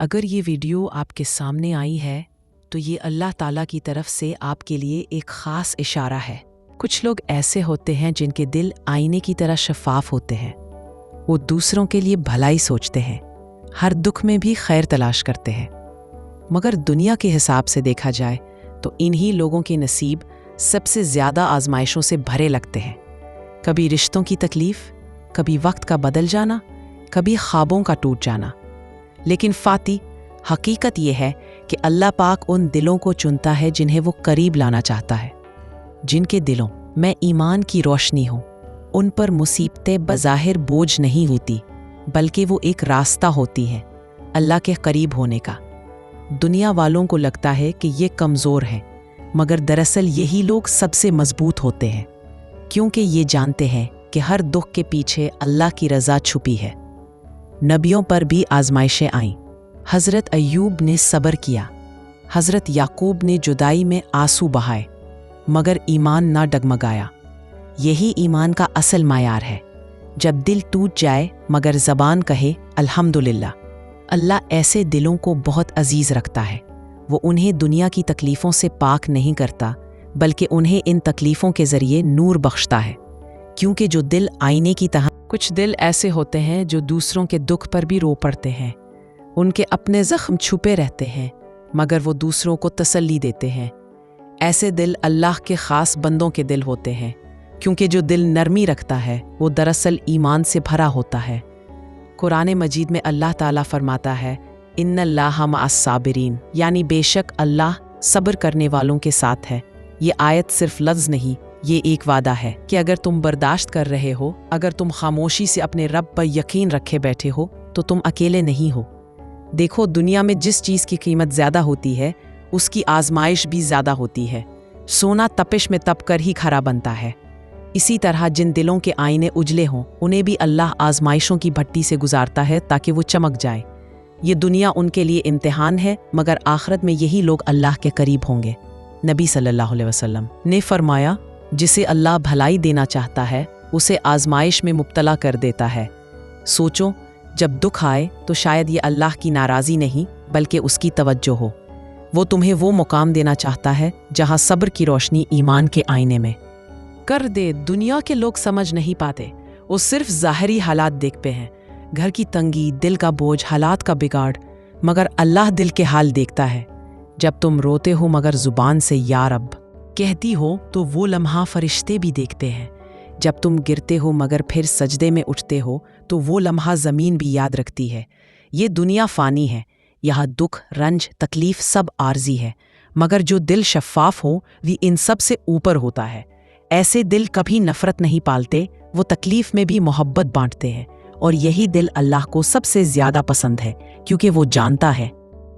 अगर ये वीडियो आपके सामने आई है तो ये अल्लाह ताला की तरफ से आपके लिए एक ख़ास इशारा है। कुछ लोग ऐसे होते हैं जिनके दिल आईने की तरह शफाफ होते हैं। वो दूसरों के लिए भलाई सोचते हैं, हर दुख में भी खैर तलाश करते हैं। मगर दुनिया के हिसाब से देखा जाए तो इन्हीं लोगों के नसीब सबसे ज़्यादा आजमाइशों से भरे लगते हैं। कभी रिश्तों की तकलीफ़, कभी वक्त का बदल जाना, कभी ख्वाबों का टूट जाना। लेकिन फाती, हकीकत यह है कि अल्लाह पाक उन दिलों को चुनता है जिन्हें वो करीब लाना चाहता है। जिनके दिलों में ईमान की रोशनी हो, उन पर मुसीबतें बज़ाहिर बोझ नहीं होती, बल्कि वो एक रास्ता होती हैं अल्लाह के करीब होने का। दुनिया वालों को लगता है कि ये कमज़ोर हैं, मगर दरअसल यही लोग सबसे मजबूत होते हैं, क्योंकि ये जानते हैं कि हर दुख के पीछे अल्लाह की रज़ा छुपी है। नबियों पर भी आजमाइशें आईं। हज़रत अय्यूब ने सब्र किया, हज़रत याकूब ने जुदाई में आंसू बहाए, मगर ईमान ना डगमगाया। यही ईमान का असल मायार है। जब दिल टूट जाए मगर ज़बान कहे अल्हम्दुलिल्लाह। अल्लाह ऐसे दिलों को बहुत अजीज़ रखता है। वो उन्हें दुनिया की तकलीफ़ों से पाक नहीं करता, बल्कि उन्हें इन तकलीफ़ों के ज़रिए नूर बख्शता है। क्योंकि जो दिल आईने की तरह, कुछ दिल ऐसे होते हैं जो दूसरों के दुख पर भी रो पड़ते हैं। उनके अपने ज़ख्म छुपे रहते हैं, मगर वो दूसरों को तसल्ली देते हैं। ऐसे दिल अल्लाह के ख़ास बंदों के दिल होते हैं, क्योंकि जो दिल नरमी रखता है वो दरअसल ईमान से भरा होता है। कुरान मजीद में अल्लाह ताला फरमाता है, इन्नल्लाह मअस-साबिरीन, यानी बेशक अल्लाह सब्र करने वालों के साथ है। ये आयत सिर्फ लफ्ज़ नहीं, ये एक वादा है कि अगर तुम बर्दाश्त कर रहे हो, अगर तुम खामोशी से अपने रब पर यकीन रखे बैठे हो, तो तुम अकेले नहीं हो। देखो, दुनिया में जिस चीज़ की कीमत ज़्यादा होती है, उसकी आजमाइश भी ज़्यादा होती है। सोना तपिश में तप कर ही खरा बनता है। इसी तरह जिन दिलों के आईने उजले हों, उन्हें भी अल्लाह आजमाइशों की भट्टी से गुजारता है ताकि वो चमक जाए। ये दुनिया उनके लिए इम्तिहान है, मगर आखिरत में यही लोग अल्लाह के करीब होंगे। नबी सल्लल्लाहु अलैहि वसल्लम ने फरमाया, जिसे अल्लाह भलाई देना चाहता है उसे आजमाइश में मुब्तला कर देता है। सोचो, जब दुख आए तो शायद ये अल्लाह की नाराज़ी नहीं, बल्कि उसकी तवज्जो हो। वो तुम्हें वो मुकाम देना चाहता है जहाँ सब्र की रोशनी ईमान के आईने में कर दे। दुनिया के लोग समझ नहीं पाते, वो सिर्फ ज़ाहिरी हालात देखते हैं, घर की तंगी, दिल का बोझ, हालात का बिगाड़, मगर अल्लाह दिल के हाल देखता है। जब तुम रोते हो मगर ज़ुबान से या रब कहती हो, तो वो लम्हा फरिश्ते भी देखते हैं। जब तुम गिरते हो मगर फिर सजदे में उठते हो, तो वो लम्हा ज़मीन भी याद रखती है। ये दुनिया फ़ानी है, यहाँ दुख, रंज, तकलीफ़ सब आर्जी है, मगर जो दिल शफ़ाफ़ हो वो इन सब से ऊपर होता है। ऐसे दिल कभी नफ़रत नहीं पालते, वो तकलीफ़ में भी मोहब्बत बांटते हैं। और यही दिल अल्लाह को सबसे ज़्यादा पसंद है, क्योंकि वो जानता है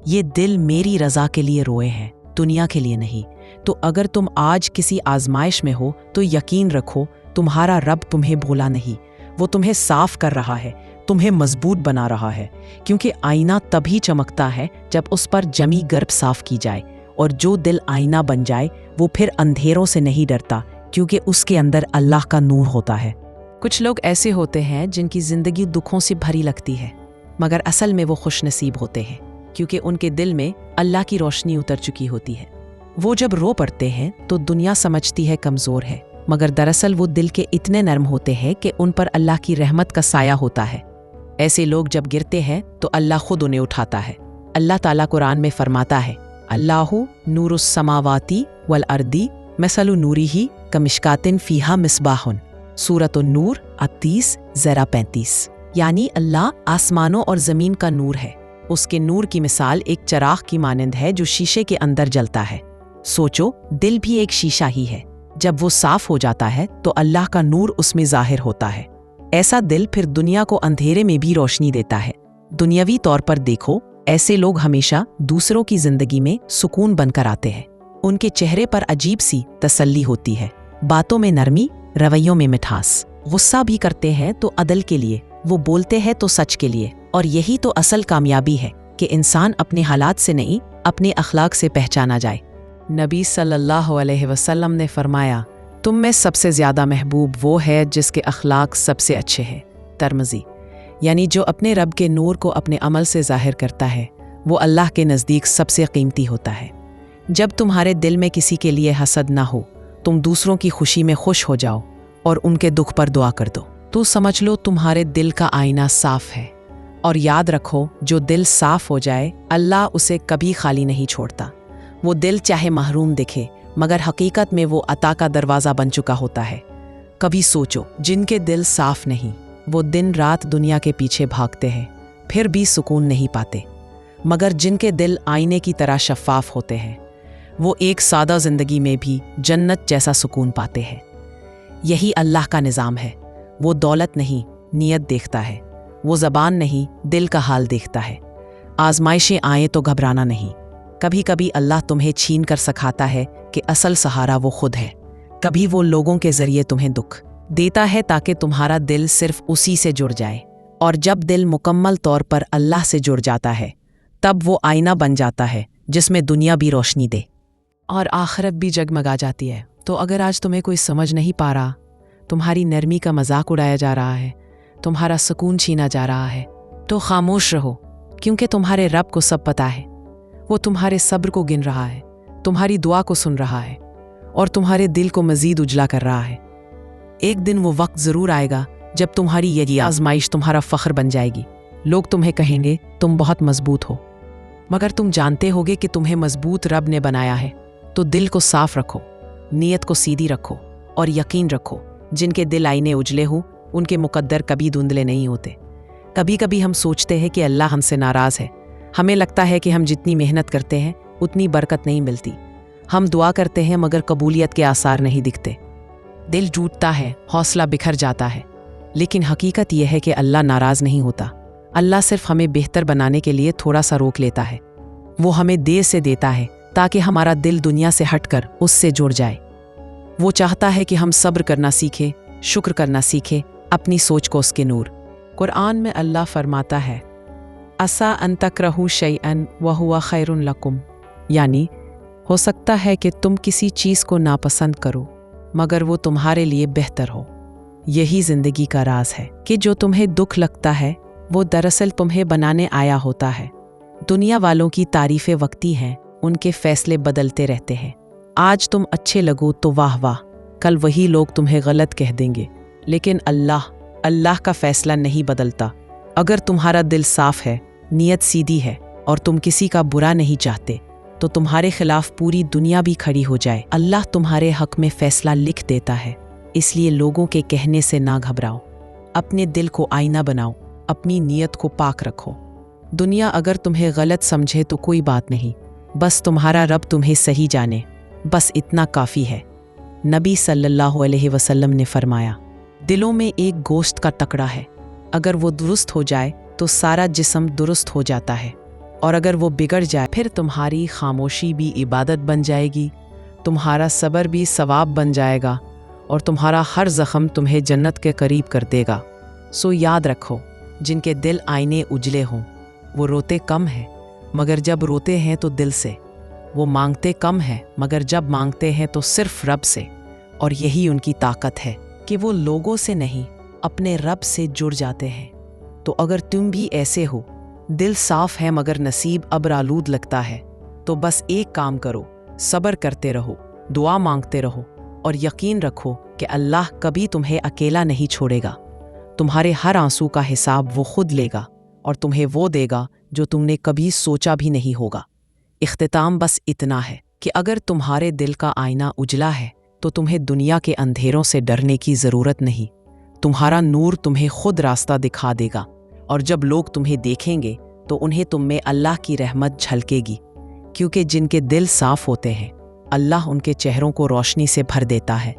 ये दिल मेरी रज़ा के लिए रोए हैं, दुनिया के लिए नहीं। तो अगर तुम आज किसी आजमाइश में हो तो यकीन रखो, तुम्हारा रब तुम्हें भूला नहीं। वो तुम्हें साफ कर रहा है, तुम्हें मजबूत बना रहा है। क्योंकि आईना तभी चमकता है जब उस पर जमी गर्ब साफ की जाए, और जो दिल आईना बन जाए वो फिर अंधेरों से नहीं डरता, क्योंकि उसके अंदर अल्लाह का नूर होता है। कुछ लोग ऐसे होते हैं जिनकी ज़िंदगी दुखों से भरी लगती है, मगर असल में वो खुश नसीब होते हैं, क्योंकि उनके दिल में अल्लाह की रोशनी उतर चुकी होती है। वो जब रो पड़ते हैं तो दुनिया समझती है कमज़ोर है, मगर दरअसल वो दिल के इतने नरम होते हैं कि उन पर अल्लाह की रहमत का साया होता है। ऐसे लोग जब गिरते हैं तो अल्लाह खुद उन्हें उठाता है। अल्लाह ताला कुरान में फरमाता है, अल्लाहु नूरुस समावाती वल अर्दी मसलु नूरिही कमिश्कातिन फीहा मिस्बाहुन। सूरतुन नूर 38 ज़रा 35। यानी अल्लाह आसमानों और ज़मीन का नूर है। उसके नूर की मिसाल एक चराग की मानंद है जो शीशे के अंदर जलता है। सोचो, दिल भी एक शीशा ही है। जब वो साफ हो जाता है तो अल्लाह का नूर उसमें ज़ाहिर होता है। ऐसा दिल फिर दुनिया को अंधेरे में भी रोशनी देता है। दुनियावी तौर पर देखो, ऐसे लोग हमेशा दूसरों की जिंदगी में सुकून बनकर आते हैं। उनके चेहरे पर अजीब सी तसल्ली होती है, बातों में नरमी, रवैयों में मिठास। गुस्सा भी करते हैं तो अदल के लिए, वो बोलते हैं तो सच के लिए। और यही तो असल कामयाबी है कि इंसान अपने हालात से नहीं, अपने अखलाक से पहचाना जाए। नबी सल्लल्लाहु अलैहि वसल्लम ने फरमाया, तुम में सबसे ज़्यादा महबूब वो है जिसके अखलाक सबसे अच्छे हैं। तिर्मिज़ी। यानी जो अपने रब के नूर को अपने अमल से ज़ाहिर करता है, وہ اللہ کے نزدیک سب سے قیمتی ہوتا ہے۔ جب تمہارے دل میں کسی کے لیے حسد نہ ہو، تم دوسروں کی خوشی میں خوش ہو جاؤ اور ان کے دکھ پر دعا کر دو، تو سمجھ لو تمہارے دل کا آئینہ صاف ہے۔ اور یاد رکھو، جو دل صاف ہو جائے اللہ اسے کبھی خالی نہیں چھوڑتا۔ وہ دل چاہے محروم دکھے مگر حقیقت میں وہ عطا کا دروازہ بن چکا ہوتا ہے۔ کبھی سوچو، جن کے دل صاف نہیں وہ دن رات دنیا کے پیچھے بھاگتے ہیں پھر بھی سکون نہیں پاتے، مگر جن کے دل آئینے کی طرح شفاف ہوتے ہیں وہ ایک سادہ زندگی میں بھی جنت جیسا سکون پاتے ہیں۔ یہی اللہ کا نظام ہے۔ وہ دولت نہیں نیت دیکھتا ہے، وہ زبان نہیں دل کا حال دیکھتا ہے۔ آزمائشیں آئیں تو گھبرانا نہیں۔ کبھی کبھی اللہ تمہیں چھین کر سکھاتا ہے کہ اصل سہارا وہ خود ہے۔ کبھی وہ لوگوں کے ذریعے تمہیں دکھ دیتا ہے تاکہ تمہارا دل صرف اسی سے جڑ جائے، اور جب دل مکمل طور پر اللہ سے جڑ جاتا ہے تب وہ آئینہ بن جاتا ہے جس میں دنیا بھی روشنی دے اور آخرت بھی جگمگا جاتی ہے۔ تو اگر آج تمہیں کوئی سمجھ نہیں پا رہا، تمہاری نرمی کا مذاق اڑایا جا رہا ہے، تمہارا سکون چھینا جا رہا ہے، تو خاموش رہو، کیونکہ تمہارے رب کو سب پتہ ہے۔ وہ تمہارے صبر کو گن رہا ہے، تمہاری دعا کو سن رہا ہے اور تمہارے دل کو مزید اجلا کر رہا ہے۔ ایک دن وہ وقت ضرور آئے گا جب تمہاری یہ آزمائش تمہارا فخر بن جائے گی۔ لوگ تمہیں کہیں گے تم بہت مضبوط ہو، مگر تم جانتے ہوگے کہ تمہیں مضبوط رب نے بنایا ہے۔ تو دل کو صاف رکھو، نیت کو سیدھی رکھو اور یقین رکھو، جن کے دل آئینے اجلے ہوں ان کے مقدر کبھی دھندلے نہیں ہوتے۔ کبھی کبھی ہم سوچتے ہیں کہ اللہ ہم سے ناراض ہے۔ ہمیں لگتا ہے کہ ہم جتنی محنت کرتے ہیں اتنی برکت نہیں ملتی۔ ہم دعا کرتے ہیں مگر قبولیت کے آثار نہیں دکھتے۔ دل ٹوٹتا ہے، حوصلہ بکھر جاتا ہے، لیکن حقیقت یہ ہے کہ اللہ ناراض نہیں ہوتا۔ اللہ صرف ہمیں بہتر بنانے کے لیے تھوڑا سا روک لیتا ہے۔ وہ ہمیں دیر سے دیتا ہے تاکہ ہمارا دل دنیا سے ہٹ کر اس سے جڑ جائے۔ وہ چاہتا ہے کہ ہم صبر کرنا سیکھیں، شکر کرنا سیکھیں، اپنی سوچ کو اس کے نور۔ قرآن میں اللہ فرماتا ہے، عَسَىٰ أَن تَكْرَهُوا شَيْئًا وَهُوَ خَيْرٌ لَكُمْ، یعنی ہو سکتا ہے کہ تم کسی چیز کو ناپسند کرو مگر وہ تمہارے لیے بہتر ہو۔ یہی زندگی کا راز ہے کہ جو تمہیں دکھ لگتا ہے وہ دراصل تمہیں بنانے آیا ہوتا ہے۔ دنیا والوں کی تعریفیں وقتی ہیں، ان کے فیصلے بدلتے رہتے ہیں۔ آج تم اچھے لگو تو واہ واہ، کل وہی لوگ تمہیں غلط کہہ دیں گے، لیکن اللہ کا فیصلہ نہیں بدلتا۔ اگر تمہارا دل صاف ہے، نیت سیدھی ہے اور تم کسی کا برا نہیں چاہتے تو تمہارے خلاف پوری دنیا بھی کھڑی ہو جائے اللہ تمہارے حق میں فیصلہ لکھ دیتا ہے۔ اس لیے لوگوں کے کہنے سے نہ گھبراؤ، اپنے دل کو آئینہ بناؤ، اپنی نیت کو پاک رکھو۔ دنیا اگر تمہیں غلط سمجھے تو کوئی بات نہیں، بس تمہارا رب تمہیں صحیح جانے، بس اتنا کافی ہے۔ نبی صلی اللہ علیہ وسلم نے فرمایا، دلوں میں ایک گوشت کا ٹکڑا ہے، اگر وہ درست ہو جائے تو سارا جسم درست ہو جاتا ہے، اور اگر وہ بگڑ جائے پھر تمہاری خاموشی بھی عبادت بن جائے گی، تمہارا صبر بھی ثواب بن جائے گا، اور تمہارا ہر زخم تمہیں جنت کے قریب کر دے گا۔ سو یاد رکھو، جن کے دل آئینے اجلے ہوں وہ روتے کم ہیں مگر جب روتے ہیں تو دل سے، وہ مانگتے کم ہیں مگر جب مانگتے ہیں تو صرف رب سے، اور یہی ان کی طاقت ہے کہ وہ لوگوں سے نہیں اپنے رب سے جڑ جاتے ہیں۔ تو اگر تم بھی ایسے ہو، دل صاف ہے مگر نصیب ابرآلود لگتا ہے، تو بس ایک کام کرو، صبر کرتے رہو، دعا مانگتے رہو اور یقین رکھو کہ اللہ کبھی تمہیں اکیلا نہیں چھوڑے گا۔ تمہارے ہر آنسو کا حساب وہ خود لے گا اور تمہیں وہ دے گا جو تم نے کبھی سوچا بھی نہیں ہوگا۔ اختتام بس اتنا ہے کہ اگر تمہارے دل کا آئینہ اجلا ہے تو تمہیں دنیا کے اندھیروں سے ڈرنے کی ضرورت نہیں۔ تمہارا نور تمہیں خود راستہ دکھا دے گا، اور جب لوگ تمہیں دیکھیں گے تو انہیں تم میں اللہ کی رحمت جھلکے گی، کیونکہ جن کے دل صاف ہوتے ہیں اللہ ان کے چہروں کو روشنی سے بھر دیتا ہے۔